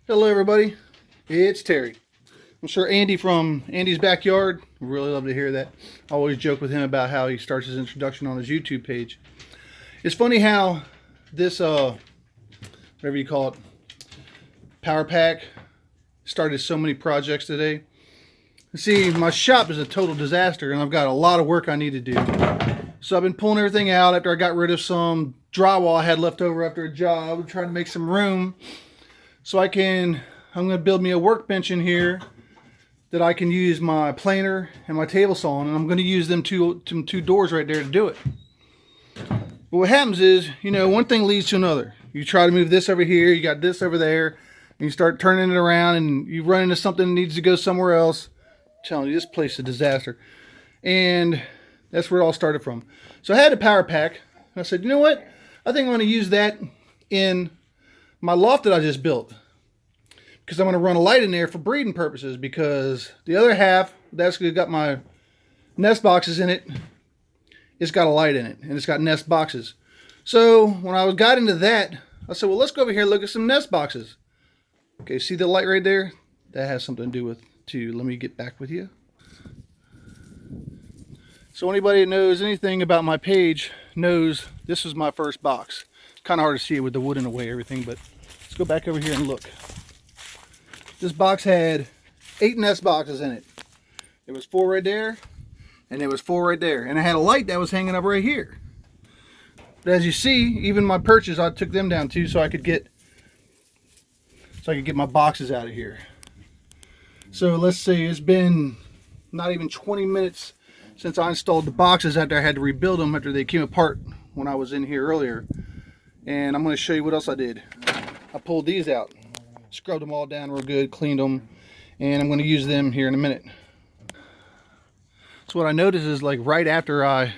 Hello everybody, it's Terry. I'm sure Andy from Andy's Backyard would really love to hear that. I always joke with him about how he starts his introduction on his YouTube page. It's funny how this, whatever you call it, power pack started so many projects today. See, my shop is a total disaster and I've got a lot of work I need to do. So I've been pulling everything out after I got rid of some drywall I had left over after a job, trying to make some room. So I'm going to build me a workbench in here that I can use my planer and my table saw on, and I'm going to use them two doors right there to do it. But what happens is, you know, one thing leads to another. You try to move this over here, you got this over there, and you start turning it around, and you run into something that needs to go somewhere else. I'm telling you, this place is a disaster. And that's where it all started from. So I had a power pack, and I said, you know what? I think I'm going to use that in my loft that I just built, because I'm going to run a light in there for breeding purposes, because the other half that's got my nest boxes in it, it's got a light in it and it's got nest boxes. So when I got into that, I said, well, let's go over here and look at some nest boxes. Okay, see the light right there? That has something to do with too. Let me get back with you. So anybody that knows anything about my page knows this was my first box. Kind of hard to see it with the wood in the way, everything, but let's go back over here and look. This box had 8 nest boxes in it. There was 4 right there, and there was 4 right there, and I had a light that was hanging up right here. But as you see, even my perches, I took them down too, so I could get my boxes out of here. So let's see, it's been not even 20 minutes since I installed the boxes after I had to rebuild them after they came apart when I was in here earlier. And I'm going to show you what else I did. I pulled these out, scrubbed them all down real good, cleaned them, and I'm going to use them here in a minute. So what I noticed is, like, right after I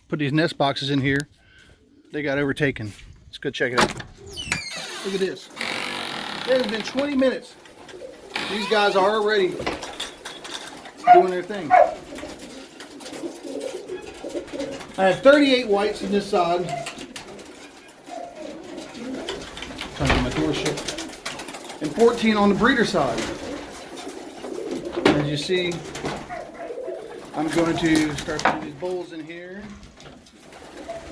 put these nest boxes in here, they got overtaken. Let's go check it out. Look at this. It has been 20 minutes. These guys are already doing their thing. I have 38 whites on this side. Trying to get my door shut. And 14 on the breeder side. As you see, I'm going to start putting these bowls in here.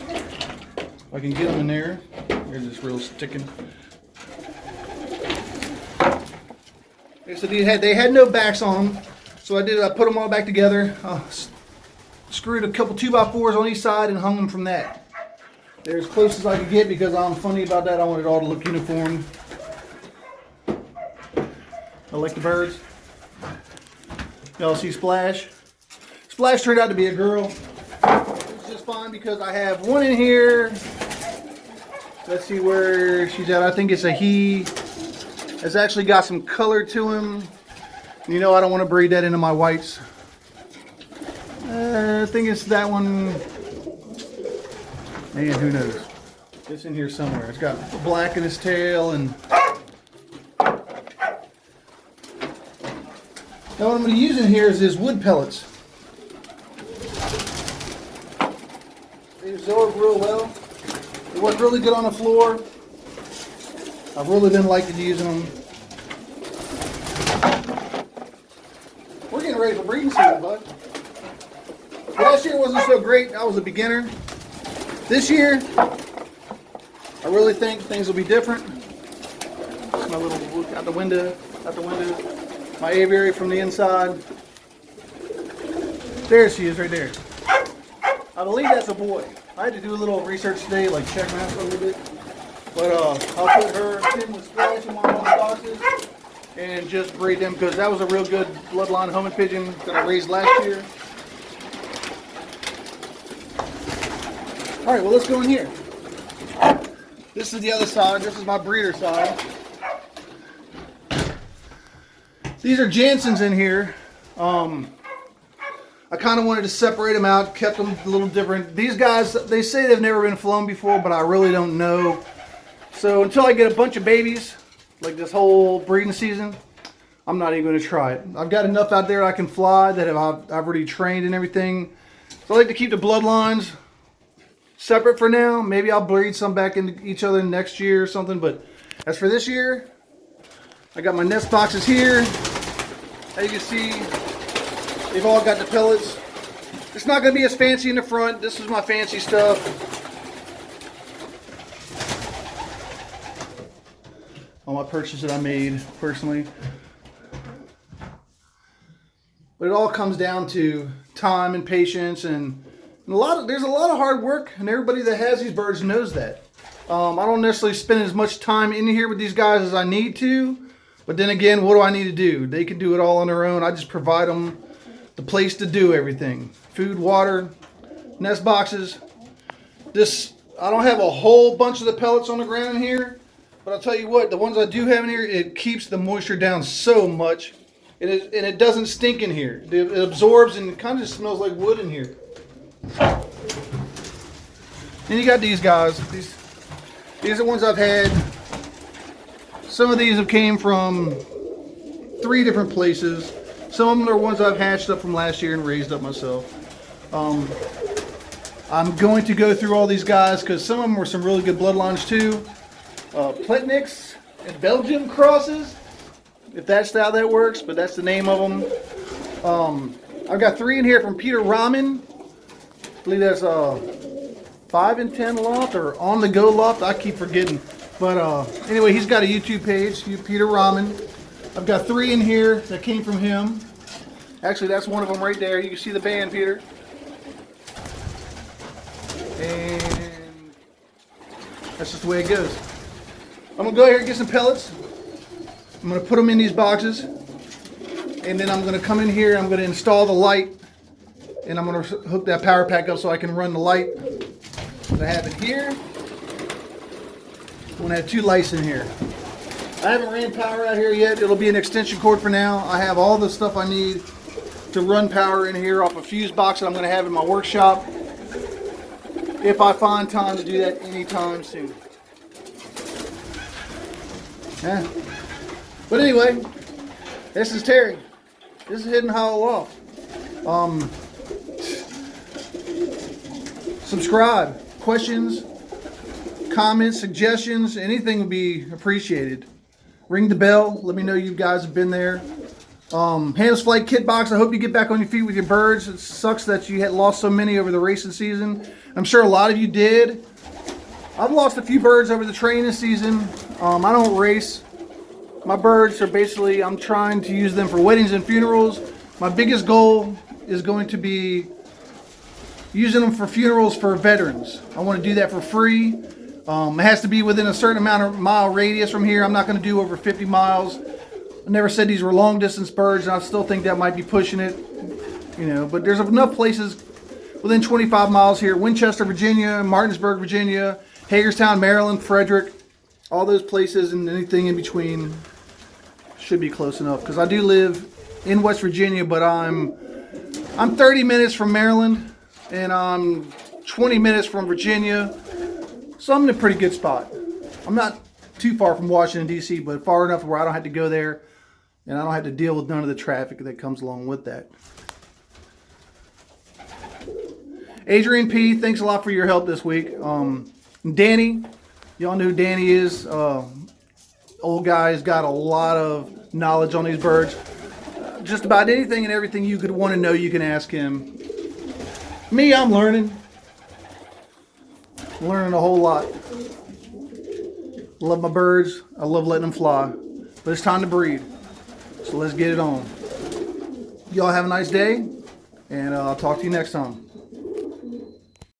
If I can get them in there. Here's this real sticking. Okay, so they had no backs on them. So I put them all back together. Screwed a couple 2x4s on each side and hung them from that. They're as close as I could get because I'm funny about that. I want it all to look uniform. I like the birds. Y'all see Splash? Splash turned out to be a girl. It's just fine because I have one in here. Let's see where she's at. I think it's a he. It's actually got some color to him. You know, I don't want to breed that into my whites. I think it's that one. Man, who knows? It's in here somewhere. It's got black in his tail. And now what I'm going to use in here is his wood pellets. They absorb real well. They work really good on the floor. I've really been liking using them. We're getting ready for breeding season, bud. Last year wasn't so great. I was a beginner. This year, I really think things will be different. My little look out the window, my aviary from the inside. There she is right there. I believe that's a boy. I had to do a little research today, like check her out a little bit. But I'll put her in with Splash in one of the boxes and just breed them, because that was a real good bloodline homing pigeon that I raised last year. Alright, well, let's go in here. This is the other side. This is my breeder side. These are Jansons in here. I kind of wanted to separate them out, kept them a little different. These guys, they say they've never been flown before, but I really don't know. So until I get a bunch of babies, like this whole breeding season, I'm not even going to try it. I've got enough out there I can fly that I've already trained and everything. So I like to keep the bloodlines separate for now. Maybe I'll breed some back into each other next year or something. But as for this year, I got my nest boxes here. As you can see, they've all got the pellets. It's not going to be as fancy in the front. This is my fancy stuff. All my purchases that I made personally. But it all comes down to time and patience, and there's a lot of hard work, and everybody that has these birds knows that. I don't necessarily spend as much time in here with these guys as I need to, but then again, what do I need to do? They can do it all on their own. I just provide them the place to do everything. Food, water, nest boxes. I don't have a whole bunch of the pellets on the ground in here, but I'll tell you what, the ones I do have in here, it keeps the moisture down so much. And it doesn't stink in here. It absorbs and it kind of just smells like wood in here. Then you got these guys. These are the ones I've had. Some of these have came from 3 different places. Some of them are ones I've hatched up from last year and raised up myself. I'm going to go through all these guys because some of them were some really good bloodlines too. Pletniks and Belgium crosses. If that's how that works, but that's the name of them. I've got 3 in here from Peter Ramen. I believe that's 5 and 10 Loft or On the Go Loft. I keep forgetting. But anyway, he's got a YouTube page, Peter Ramen. I've got 3 in here that came from him. Actually, that's one of them right there. You can see the band, Peter. And that's just the way it goes. I'm going to go here and get some pellets. I'm going to put them in these boxes, and then I'm going to come in here, I'm going to install the light, and I'm going to hook that power pack up so I can run the light that I have in here. I'm going to have 2 lights in here. I haven't ran power out here yet. It'll be an extension cord for now. I have all the stuff I need to run power in here off a fuse box that I'm going to have in my workshop if I find time to do that anytime soon. Yeah. But anyway, this is Terry. This is Hidden Hollow Loft. Subscribe. Questions, comments, suggestions, anything would be appreciated. Ring the bell. Let me know you guys have been there. Hands Flight Kit Box. I hope you get back on your feet with your birds. It sucks that you had lost so many over the racing season. I'm sure a lot of you did. I've lost a few birds over the training season. I don't race. My birds are basically, I'm trying to use them for weddings and funerals. My biggest goal is going to be using them for funerals for veterans. I want to do that for free. It has to be within a certain amount of mile radius from here. I'm not going to do over 50 miles. I never said these were long distance birds, and I still think that might be pushing it. You know, but there's enough places within 25 miles here. Winchester, Virginia, Martinsburg, Virginia, Hagerstown, Maryland, Frederick. All those places and anything in between should be close enough, because I do live in West Virginia, but I'm 30 minutes from Maryland and I'm 20 minutes from Virginia, so I'm in a pretty good spot. I'm not too far from Washington D.C., but far enough where I don't have to go there and I don't have to deal with none of the traffic that comes along with that. Adrian P., thanks a lot for your help this week. Danny, y'all know who Danny is. Old guy's got a lot of knowledge on these birds. Just about anything and everything you could want to know, you can ask him. Me, I'm learning. Learning a whole lot. Love my birds. I love letting them fly. But it's time to breed. So let's get it on. Y'all have a nice day, and I'll talk to you next time.